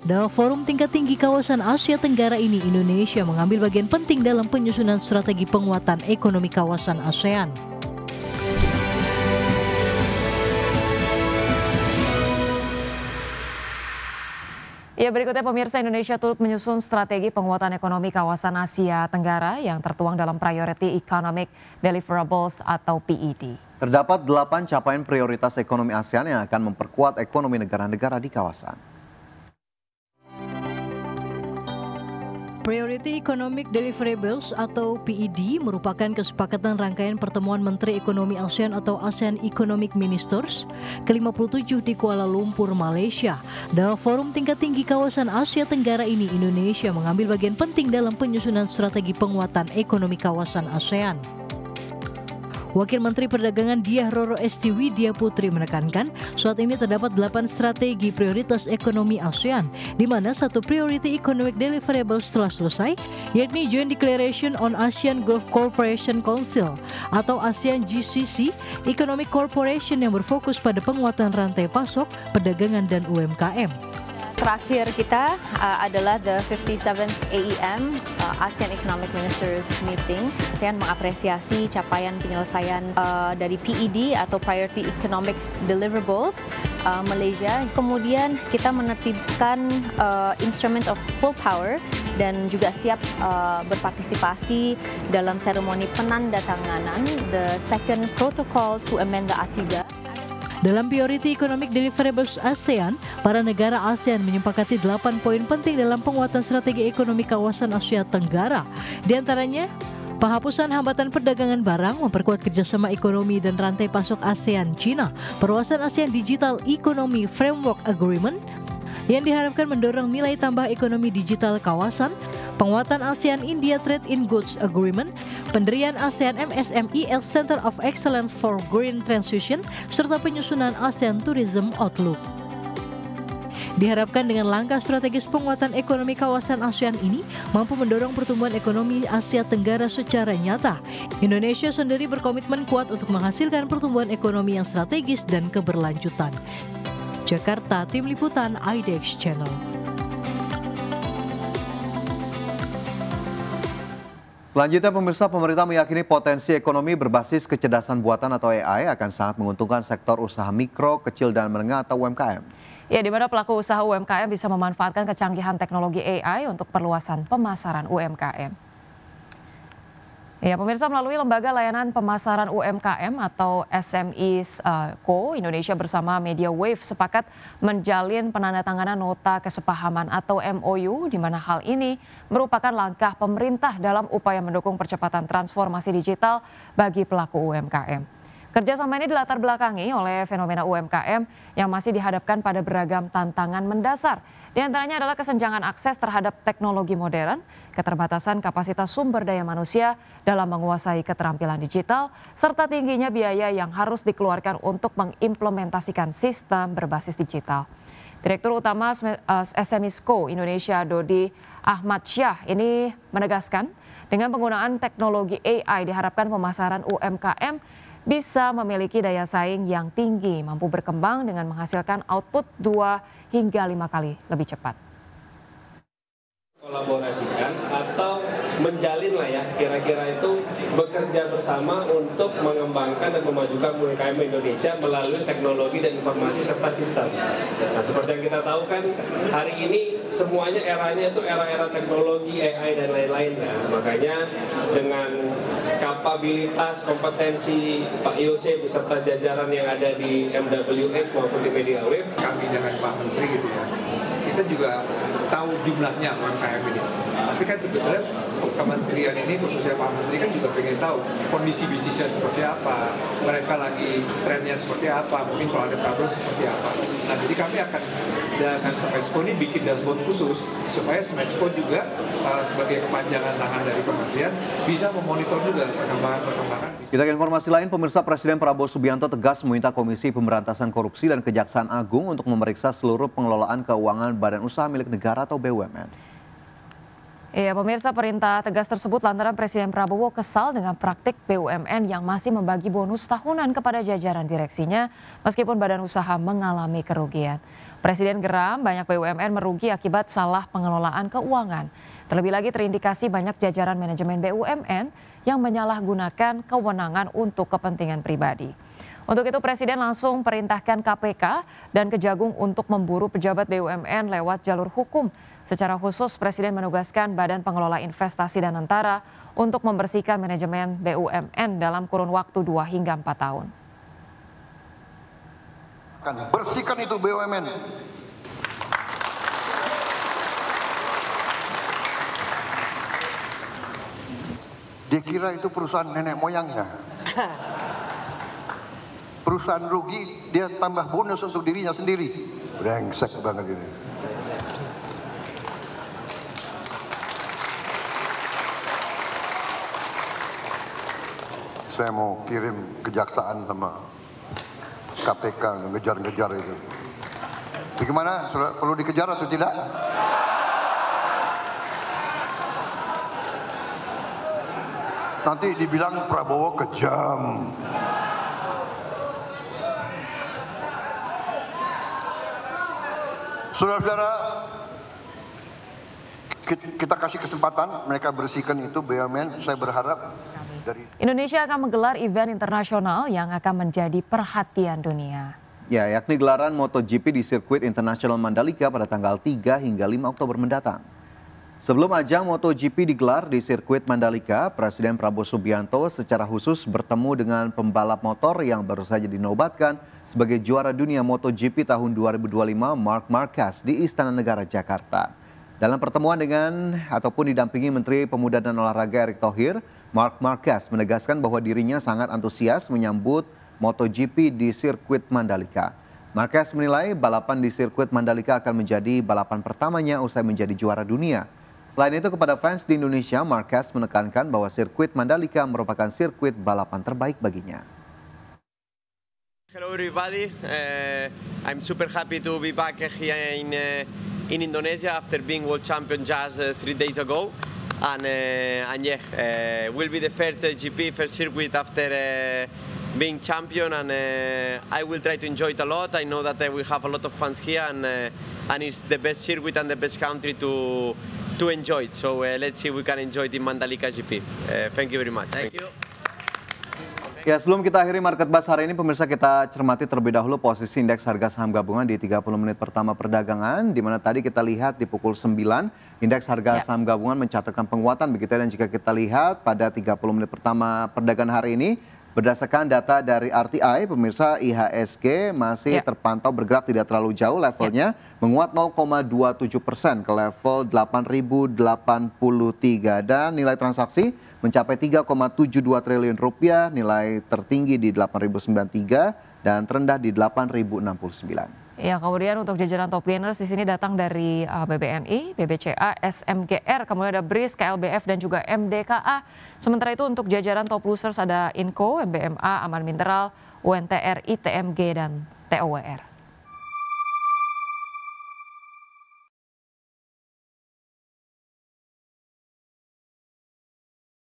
Dalam forum tingkat tinggi kawasan Asia Tenggara ini, Indonesia mengambil bagian penting dalam penyusunan strategi penguatan ekonomi kawasan ASEAN. Ya, berikutnya pemirsa, Indonesia turut menyusun strategi penguatan ekonomi kawasan Asia Tenggara yang tertuang dalam Priority Economic Deliverables atau PED. Terdapat 8 capaian prioritas ekonomi ASEAN yang akan memperkuat ekonomi negara-negara di kawasan. Priority Economic Deliverables atau PED merupakan kesepakatan rangkaian pertemuan Menteri Ekonomi ASEAN atau ASEAN Economic Ministers ke-57 di Kuala Lumpur, Malaysia. Dalam forum tingkat tinggi kawasan Asia Tenggara ini, Indonesia mengambil bagian penting dalam penyusunan strategi penguatan ekonomi kawasan ASEAN. Wakil Menteri Perdagangan Diah Roro Esti Widya Putri menekankan saat ini terdapat 8 strategi prioritas ekonomi ASEAN, di mana satu Priority Economic Deliverables telah selesai, yakni Joint Declaration on ASEAN Gulf Cooperation Council atau ASEAN GCC Economic Cooperation yang berfokus pada penguatan rantai pasok, perdagangan dan UMKM. Terakhir kita adalah the 57th AEM ASEAN Economic Ministers Meeting. ASEAN mengapresiasi capaian penyelesaian dari PED atau Priority Economic Deliverables Malaysia. Kemudian kita menertibkan Instrument of Full Power dan juga siap berpartisipasi dalam seremoni penandatanganan the second protocol to amend the A3. Dalam Priority Economic Deliverables ASEAN, para negara ASEAN menyepakati 8 poin penting dalam penguatan strategi ekonomi kawasan Asia Tenggara. Di antaranya, penghapusan hambatan perdagangan barang, memperkuat kerjasama ekonomi dan rantai pasok ASEAN-China, perluasan ASEAN Digital Economy Framework Agreement, yang diharapkan mendorong nilai tambah ekonomi digital kawasan, penguatan ASEAN-India Trade in Goods Agreement, pendirian ASEAN MSME Center of Excellence for Green Transition, serta penyusunan ASEAN Tourism Outlook. Diharapkan dengan langkah strategis penguatan ekonomi kawasan ASEAN ini mampu mendorong pertumbuhan ekonomi Asia Tenggara secara nyata. Indonesia sendiri berkomitmen kuat untuk menghasilkan pertumbuhan ekonomi yang strategis dan keberlanjutan. Jakarta, Tim Liputan IDX Channel. Selanjutnya pemirsa, pemerintah meyakini potensi ekonomi berbasis kecerdasan buatan atau AI akan sangat menguntungkan sektor usaha mikro, kecil dan menengah atau UMKM. Ya, di mana pelaku usaha UMKM bisa memanfaatkan kecanggihan teknologi AI untuk perluasan pemasaran UMKM. Ya, pemirsa, melalui Lembaga Layanan Pemasaran UMKM atau SMEs Co, Indonesia bersama Media Wave sepakat menjalin penandatanganan nota kesepahaman atau MOU, di mana hal ini merupakan langkah pemerintah dalam upaya mendukung percepatan transformasi digital bagi pelaku UMKM. Kerjasama ini dilatar belakangi oleh fenomena UMKM yang masih dihadapkan pada beragam tantangan mendasar. Di antaranya adalah kesenjangan akses terhadap teknologi modern, keterbatasan kapasitas sumber daya manusia dalam menguasai keterampilan digital, serta tingginya biaya yang harus dikeluarkan untuk mengimplementasikan sistem berbasis digital. Direktur Utama SMEs Co Indonesia Dodi Ahmad Syah ini menegaskan dengan penggunaan teknologi AI diharapkan pemasaran UMKM bisa memiliki daya saing yang tinggi, mampu berkembang dengan menghasilkan output 2 hingga 5 kali lebih cepat. Kolaborasikan atau menjalin lah ya, kira-kira itu bekerja bersama untuk mengembangkan dan memajukan UMKM Indonesia melalui teknologi dan informasi serta sistem. Nah, seperti yang kita tahu kan hari ini semuanya eranya itu era-era teknologi, AI dan lain-lain. Nah, makanya dengan kapabilitas, kompetensi Pak Yose beserta jajaran yang ada di MWX maupun di Media Wave, kami dengan Pak Menteri gitu ya, kita juga tahu jumlahnya UMKM ini. Tapi kan sebetulnya kementerian ini, khususnya Pak Menteri kan juga pengen tahu kondisi bisnisnya seperti apa, mereka lagi trennya seperti apa, mungkin kalau ada problem seperti apa. Nah, jadi kami akan dengan Smesco ini bikin dashboard khusus supaya Smesco juga sebagai kepanjangan tangan dari kementerian bisa memonitor juga perkembangan. Kita ke informasi lain, pemirsa, Presiden Prabowo Subianto tegas meminta Komisi Pemberantasan Korupsi dan Kejaksaan Agung untuk memeriksa seluruh pengelolaan keuangan badan usaha milik negara atau BUMN. Iya, pemirsa, perintah tegas tersebut lantaran Presiden Prabowo kesal dengan praktik BUMN yang masih membagi bonus tahunan kepada jajaran direksinya meskipun badan usaha mengalami kerugian. Presiden geram banyak BUMN merugi akibat salah pengelolaan keuangan. Terlebih lagi terindikasi banyak jajaran manajemen BUMN yang menyalahgunakan kewenangan untuk kepentingan pribadi. Untuk itu Presiden langsung perintahkan KPK dan Kejagung untuk memburu pejabat BUMN lewat jalur hukum. Secara khusus Presiden menugaskan Badan Pengelola Investasi dan Antara untuk membersihkan manajemen BUMN dalam kurun waktu 2 hingga 4 tahun. Bersihkan itu BUMN. Dia kira itu perusahaan nenek moyangnya. Perusahaan rugi, dia tambah bonus untuk dirinya sendiri. Brengsek banget ini. Saya mau kirim kejaksaan sama KPK ngejar-ngejar itu. Bagaimana? Perlu dikejar atau tidak? Nanti dibilang Prabowo kejam. Saudara-saudara, kita kasih kesempatan mereka bersihkan itu BUMN. Saya berharap Indonesia akan menggelar event internasional yang akan menjadi perhatian dunia. Ya, yakni gelaran MotoGP di sirkuit internasional Mandalika pada tanggal 3 hingga 5 Oktober mendatang. Sebelum ajang MotoGP digelar di sirkuit Mandalika, Presiden Prabowo Subianto secara khusus bertemu dengan pembalap motor yang baru saja dinobatkan sebagai juara dunia MotoGP tahun 2025 Marc Marquez di Istana Negara Jakarta. Dalam pertemuan dengan ataupun didampingi Menteri Pemuda dan Olahraga Erick Thohir, Marc Marquez menegaskan bahwa dirinya sangat antusias menyambut MotoGP di sirkuit Mandalika. Marquez menilai balapan di sirkuit Mandalika akan menjadi balapan pertamanya usai menjadi juara dunia. Selain itu kepada fans di Indonesia, Marquez menekankan bahwa sirkuit Mandalika merupakan sirkuit balapan terbaik baginya. Hello everybody, I'm super happy to be back here in Indonesia after being world champion just 3 days ago. And yeah, will be the first GP, first circuit after being champion, and I will try to enjoy it a lot. I know that we have a lot of fans here, and it's the best circuit and the best country to enjoy it. So let's see if we can enjoy it in Mandalika GP. Thank you very much. Thank you. Ya, sebelum kita akhiri Market Buzz hari ini, pemirsa, kita cermati terlebih dahulu posisi indeks harga saham gabungan di 30 menit pertama perdagangan, di mana tadi kita lihat di pukul 9, indeks harga saham gabungan mencatatkan penguatan begitu ya, dan jika kita lihat pada 30 menit pertama perdagangan hari ini, berdasarkan data dari RTI, pemirsa, IHSG masih terpantau bergerak tidak terlalu jauh levelnya, menguat 0,27% ke level 8.083 dan nilai transaksi mencapai 3,72 triliun rupiah, nilai tertinggi di 8.093 dan terendah di 8.069. Ya, kemudian untuk jajaran top gainers di sini datang dari BBNI, BBCA, SMGR, kemudian ada BRIS, KLBF dan juga MDKA. Sementara itu untuk jajaran top losers ada Inco, MBMA, Aman Mineral, UNTR, ITMG dan TOWR.